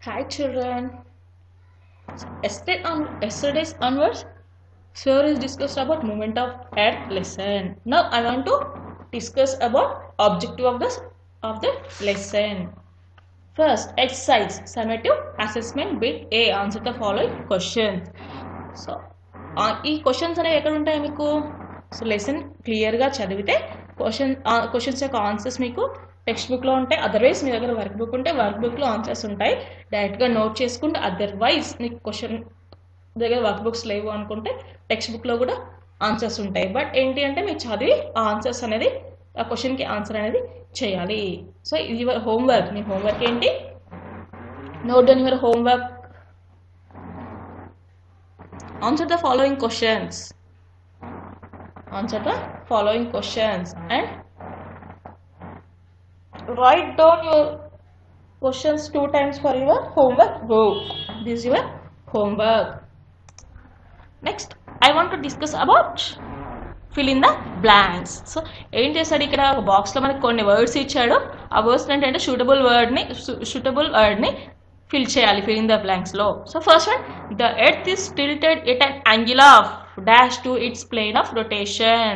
Hi children. Yesterday's onwards, sir is discussed about movement of earth lesson. Now I want to discuss about objective of the lesson. First, exercise summative assessment bit A. Answer the following questions. So ఈ questions అనేవి ఎక్కడ ఉంటాయి మీకు? So lesson క్లియర్గా చదివితే questions యొక్క answers మీకు text బుక్లో ఉంటాయి. అదర్వైజ్ మీ దగ్గర వర్క్ బుక్ ఉంటే వర్క్ బుక్లో ఆన్సర్స్ ఉంటాయి. డైరెక్ట్గా నోట్ చేసుకుంటే, అదర్వైజ్ నీకు క్వశ్చన్ దగ్గర వర్క్ బుక్స్ లేవు అనుకుంటే టెక్స్ట్ బుక్లో కూడా ఆన్సర్స్ ఉంటాయి. బట్ ఏంటి అంటే మీరు చదివి ఆ ఆన్సర్స్ అనేది, ఆ క్వశ్చన్కి ఆన్సర్ అనేది చేయాలి. సో ఇది యువర్ హోంవర్క్. మీ హోంవర్క్ ఏంటి? Note down your homework. Answer the following questions. Answer the following questions and write down your questions 2 times for your homework book. This is your homework. Next, I want to discuss about fill in the blanks. So ఏం చేశాడు ఇక్కడ? ఒక బాక్స్లో మనకి కొన్ని words ఇచ్చాడు. ఆ words ఏంటంటే సూటబుల్ వర్డ్ని fill చేయాలి fill in the blanks లో. So first one, the earth is tilted at an angle of dash to its plane of rotation.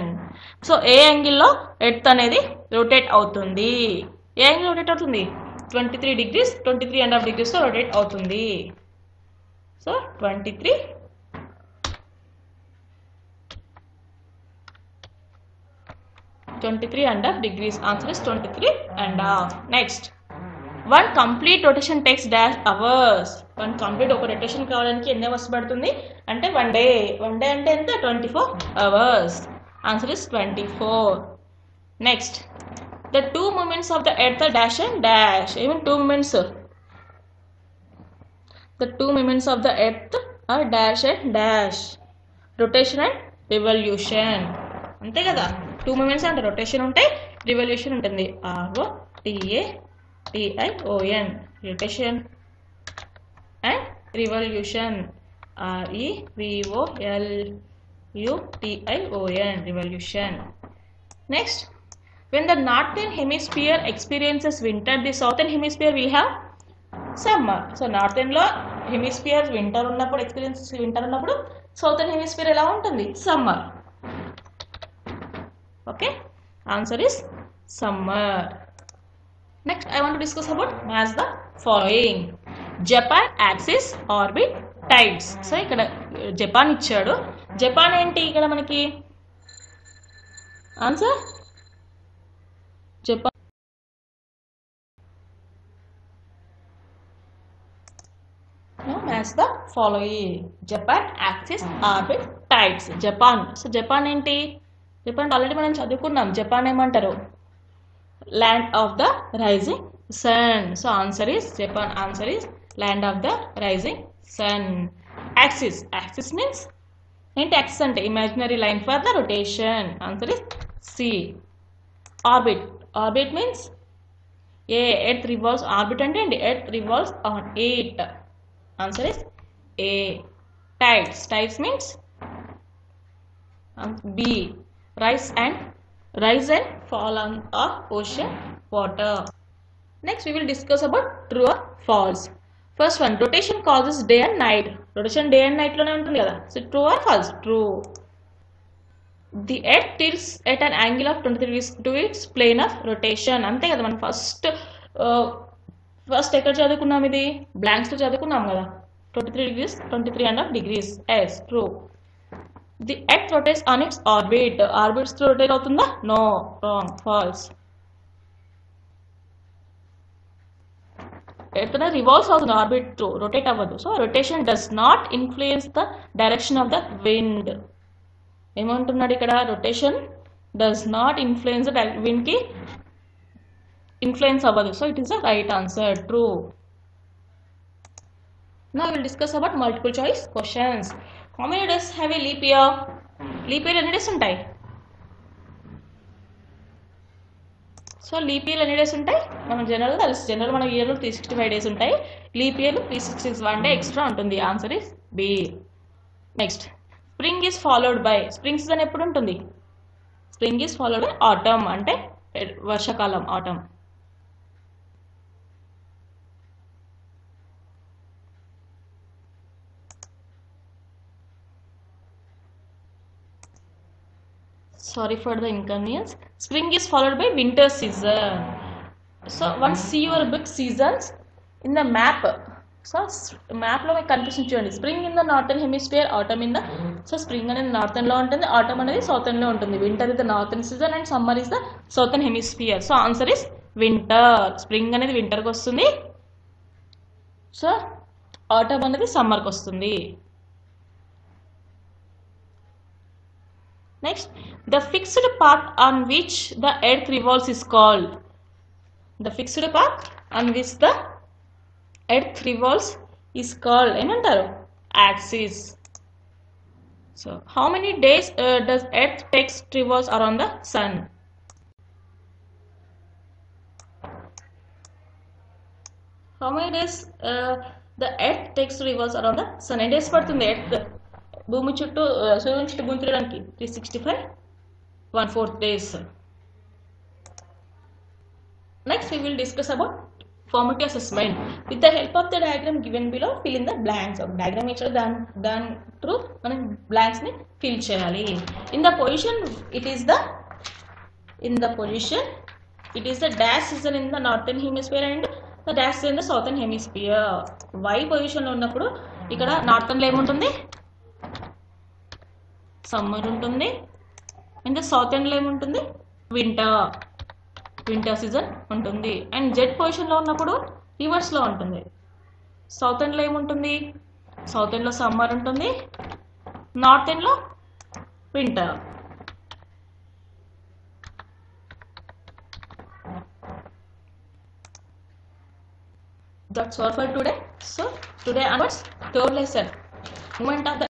So ఏ యాంగిల్లో ఎర్త్ అనేది రొటేట్ అవుతుంది? ఏ యాంగిల్ రొటేట్ అవుతుంది? 23 degrees, 23.5 degrees తో rotate అవుతుంది. So 23.5 degrees. Answer is 23.5. Next, one complete rotation takes dash hours. One complete ఒక rotation కావడానికి ఎన్ని అవర్స్ పడుతుంది అంటే 1 day. 1 day అంటే ఎంత? 24 hours. Answer is 24. Next, the two movements of the earth are dash and dash. Even two movements. The two movements of the earth are dash and dash. Rotation and revolution. అంతే కదా? Two moments అంటే rotation ఉంటాయి, revolution ఉంటుంది. ROTATION, rotation and revolution. REVOLUTION, revolution. Next, when the northern hemisphere experiences winter, the southern hemisphere will have summer. So northern లో hemisphere winter ఉన్నప్పుడు, winter ఉన్నప్పుడు southern hemisphere ఎలా ఉంటుంది? Summer. Okay, answer is summer. Next, I want to discuss about match the following. Japan axis, orbit, tides. So ఇక్కడ Japan ఇచ్చాడు. Japan ఏంటి ఇక్కడ మనకి? Answer Japan. Match the following. Japan axis, orbit, tides. Japan. So Japan ఏంటి? Japan already మనం చదువుకున్నాం. Japan ఏమంటారు? Land of the rising sun. So answer is Japan. Answer is land of the rising sun. Axis. Axis means ఏంటి? axis అంటే imaginary line for the rotation. Answer is C. Orbit. Orbit means earth revolves. Orbit అంటే ఏంటి? earth revolves on it. Answer is A. Tides. Tides means B. Rise and fall on of ocean water. Next, we will discuss about true or false. First one, rotation causes day and night. Rotation day and night లోనే ఉంటుంది కదా. So true or false? True. The earth tilts at an angle of 23 degrees to its plane of rotation. అంతే కదా. మనం first ఎక్కడ చదువుకున్నాం? ఇది blanks లో చదువుకున్నాం కదా. 23 degrees, 23.5 degrees. Yes, true. The earth rotates on its orbit. Orbits rotate అవుతుందా? No, wrong, false. Earth revolves అవుతుంది, orbit rotate అవ్వదు. So rotation does not influence the direction of the wind. ఏమంటున్నాడు ఇక్కడ? rotation does not influence the wind కి influence అవ్వదు. So it is the right answer, true. Now we will discuss about multiple choice questions. How many days have a leap year? Leap year ఎన్ని days ఉంటాయి? So leap year ఎన్ని days ఉంటాయి? మనం general తెలుసు. General మన ఇయర్లో 365 days ఉంటాయి. Leap ఇయర్లో 361 డే ఎక్స్ట్రా ఉంటుంది. Answer is B. Next, spring is followed by. Spring season ఎప్పుడు ఉంటుంది? Spring is followed by autumn, అంటే వర్షాకాలం, autumn. sorry for the inconvenience. Spring is followed by winter season. So once see your book seasons in the map. So map లో మీకు కనిపిస్తుంది చూడండి. Spring in the northern hemisphere, atom in the, so spring అనేది northern లో ఉంటుంది, atom అనేది southern లో ఉంటుంది. Winter is the northern season and summer is the southern hemisphere. So answer is winter. Spring అనేది వింటర్కి వస్తుంది, సో ఆటమ్ అనేది సమ్మర్కి వస్తుంది. Next, the fixed path on which the earth revolves is called. The fixed path on which the earth revolves is called ఏమంటారు? Axis. So how many days does earth takes revolves around the sun? How many days the earth takes revolves around the sun? ఎన్ని days పడుతుంది earth భూమి చుట్టూ సూర్యుని చుట్టూ భూమి తిరగడానికి? 365, 1/4 days. Next we will discuss about formative assessment. With the help of the diagram given below, fill in the blanks. Diagram ఇచ్చారు, దాని త్రూ మనం blanks ని fill చేయాలి. In the position it is the dash season in the northern hemisphere and the dash season in the southern hemisphere. Y position లో ఉన్నప్పుడు ఇక్కడ northern లో ఏముంటుంది? సమ్మర్ ఉంటుంది. అండ్ సౌతర్న్ లో ఏముంటుంది? వింటర్ సీజన్ ఉంటుంది. అండ్ జెడ్ పొజిషన్ లో ఉన్నప్పుడు రివర్స్ లో ఉంటుంది. సౌతర్న్ లో ఏముంటుంది? సౌతర్న్ లో సమ్మర్ ఉంటుంది, నార్థన్ లో winter. That's all for today. So today onwards, third lesson, movement of the